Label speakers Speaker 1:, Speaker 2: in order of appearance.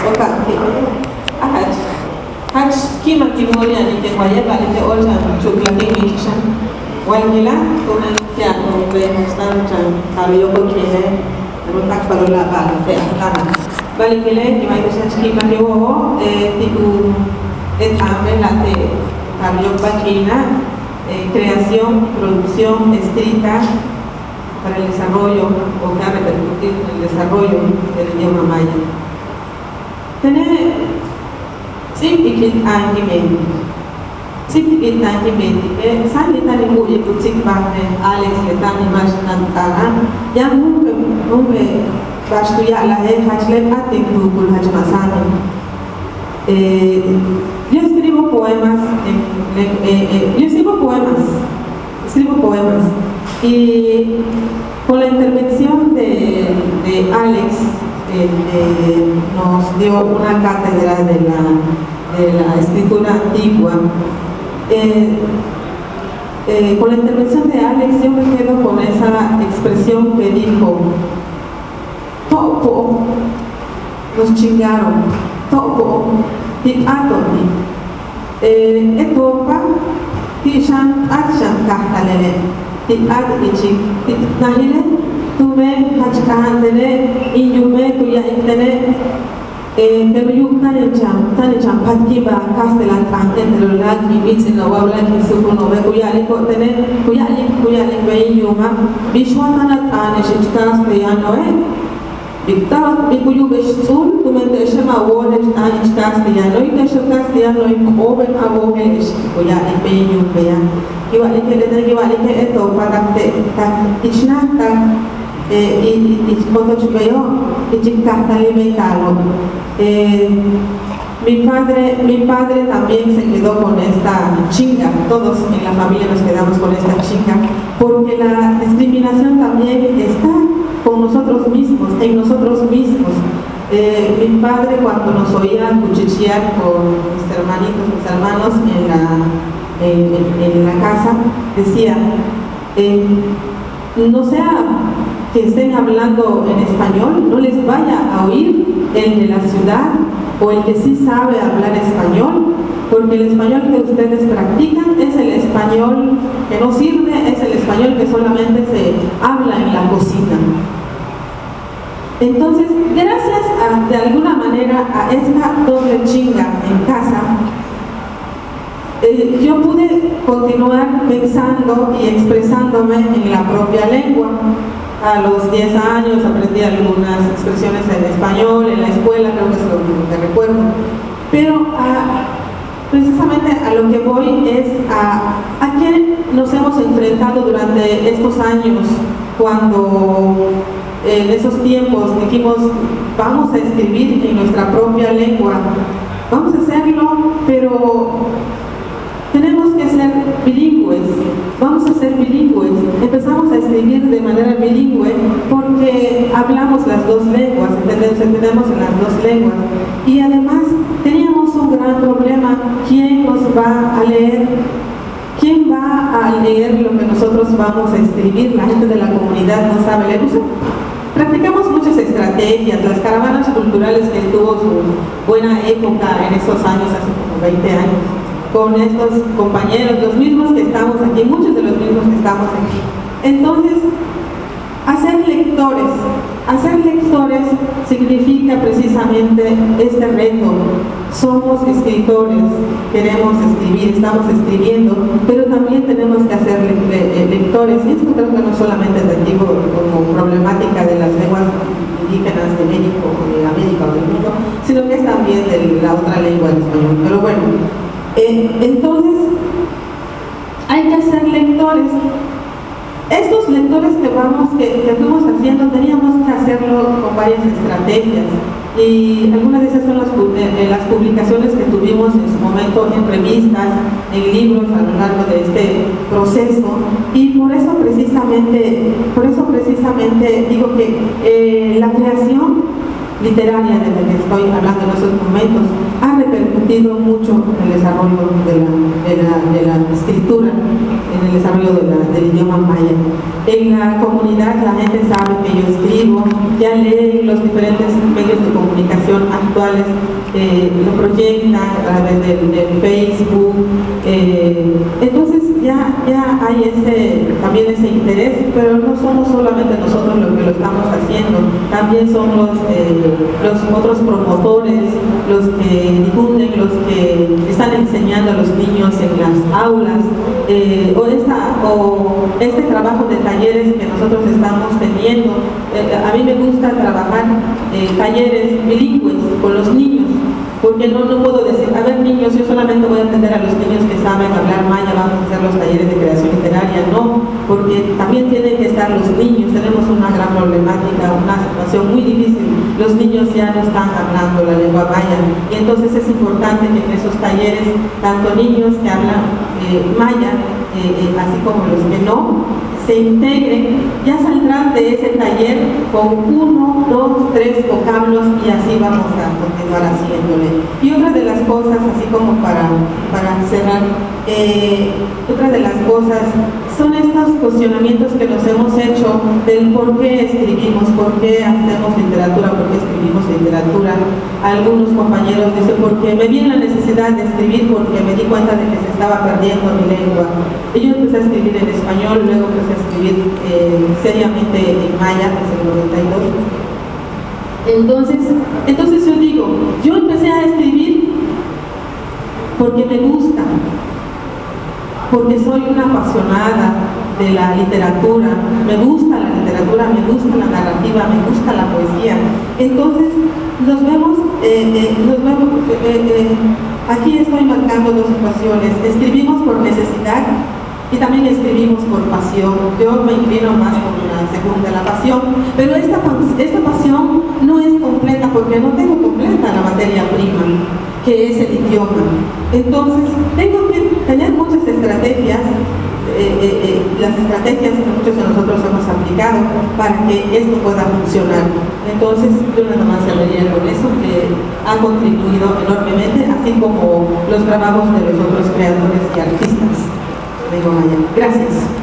Speaker 1: oka hach kima kimoria ni te kwaya bali te olja chocolate mikishan walgila kuna kya ko be stan chan kario ko kene rotak parola ba te akana bali kele ki mai kisa kima ke wo tipu etame la te kario bakina creación, producción escrita para el desarrollo o que ha repercutido en el desarrollo del idioma maya. Tener sikit angimenti, sikit angimenti. Sani tani mui putik bahne Alex letani majnan yang mumbe bastu ya la hajle atik bukul hajmasani. Yo escribo poemas, escribo poemas y con la intervención de Alex nos dio una cátedra de la escritura antigua. Con la intervención de Alex yo me quedo con esa expresión que dijo: Topo, nos chingaron, Topo, Tikatoni, Etopa, Tishan, Akshan, Kahtalele, Tikat Ichik, Tiknahile, Tume, Hachkahandele, Inyume, Kuya Intele, Temuyuk Tanecham, Patkiba, Castellan, Tantelaki, Mitzin, Wawlaki, Sukunove, Kuyali, Kotene, Kuyali, Inyuma, Bishwatana, Taneshkas, Payanoe. Victor, Bikuyu Beshul, tu me deshema wones anich castellano, y desho castellano y joven aboges, cuya y peño pea. Igual que le tengo igual que esto para que ichnata y cuando chupeo y chicata alimentalo. Mi padre también se quedó con esta chinga, todos en la familia nos quedamos con esta chinga, porque la discriminación también está con nosotros mismos, en nosotros mismos. Mi padre, cuando nos oía cuchichear con mis hermanitos, mis hermanos en la casa, decía: no sea que estén hablando en español, no les vaya a oír el de la ciudad o el que sí sabe hablar español, porque el español que ustedes practican es el español que no sirve, es el español que solamente se habla en la cocina. Entonces, gracias de alguna manera a esta doble chinga en casa, yo pude continuar pensando y expresándome en la propia lengua. A los 10 años aprendí algunas expresiones en español, en la escuela, creo que es lo que recuerdo. Pero precisamente a lo que voy es a qué nos hemos enfrentado durante estos años, cuando en esos tiempos dijimos: vamos a escribir en nuestra propia lengua, vamos a hacerlo, pero tenemos que ser bilingües, vamos a ser bilingües. Empezamos a escribir de manera bilingüe porque hablamos las dos lenguas, entendemos en las dos lenguas. Y además teníamos un gran problema: ¿quién nos va a leer? ¿Quién va a leer lo que nosotros vamos a escribir? La gente de la comunidad no sabe leer. Practicamos muchas estrategias, las caravanas culturales que tuvo su buena época en esos años, hace como 20 años, con estos compañeros, los mismos que estamos aquí, muchos de los mismos que estamos aquí. Entonces, hacer lectores significa precisamente este reto. Somos escritores, queremos escribir, estamos escribiendo, pero también tenemos que hacer lectores. Y esto creo que no solamente te digo como problemática de las lenguas indígenas de México o de América o del mundo, sino que es también de la otra lengua, el español. Pero bueno, entonces hay que ser lectores. Estos lectores que fuimos haciendo, teníamos que hacerlo con varias estrategias, y algunas de esas son las publicaciones que tuvimos en su momento en revistas, en libros a lo largo de este proceso. Y por eso precisamente digo que la creación literaria de la que estoy hablando en esos momentos ha repercutido repercutido mucho en el desarrollo de la escritura, en el desarrollo del idioma maya. En la comunidad la gente sabe que yo escribo, ya leen los diferentes medios de comunicación actuales, lo proyectan a través del Facebook, entonces ya hay también ese interés, pero no somos solamente nosotros los que lo estamos haciendo, también son los otros promotores, los que difunden, los que están enseñando a los niños en las aulas, o este trabajo de talleres que nosotros estamos teniendo. A mí me gusta trabajar talleres bilingües con los niños, porque no puedo decir, a ver niños, yo solamente voy a atender a los niños que saben hablar maya, vamos a hacer los talleres de creación literaria, no, porque también tienen que estar los niños. Tenemos una gran problemática, una situación muy difícil, los niños ya no están hablando la lengua maya, y entonces es importante que en esos talleres, tanto niños que hablan maya, así como los que no, se integren, ya saldrán de ese taller con 1, 2, 3 vocablos, y así vamos a continuar haciéndole. Y otra de las cosas, así como para cerrar, otra de las cosas son estos cuestionamientos que nos hemos hecho del por qué escribimos, por qué hacemos literatura, por qué escribimos literatura. Algunos compañeros dicen, porque me vi en la necesidad de escribir porque me di cuenta de que se estaba perdiendo mi lengua. Y yo empecé a escribir en español, luego empecé a escribir seriamente en maya, desde el 92. Entonces yo digo, yo empecé a escribir porque me gusta, porque soy una apasionada de la literatura, me gusta la literatura, me gusta la narrativa, me gusta la poesía. Entonces nos vemos aquí estoy marcando dos situaciones: escribimos por necesidad y también escribimos por pasión. Yo me inclino más por la segunda, la pasión, pero esta pasión no es completa porque no tengo completa la materia prima, que es el idioma. Entonces tengo que tener muchas estrategias, las estrategias que muchos de nosotros hemos aplicado para que esto pueda funcionar. Entonces yo nada más cerraría con eso, que ha contribuido enormemente, así como los trabajos de los otros creadores y artistas. Gracias.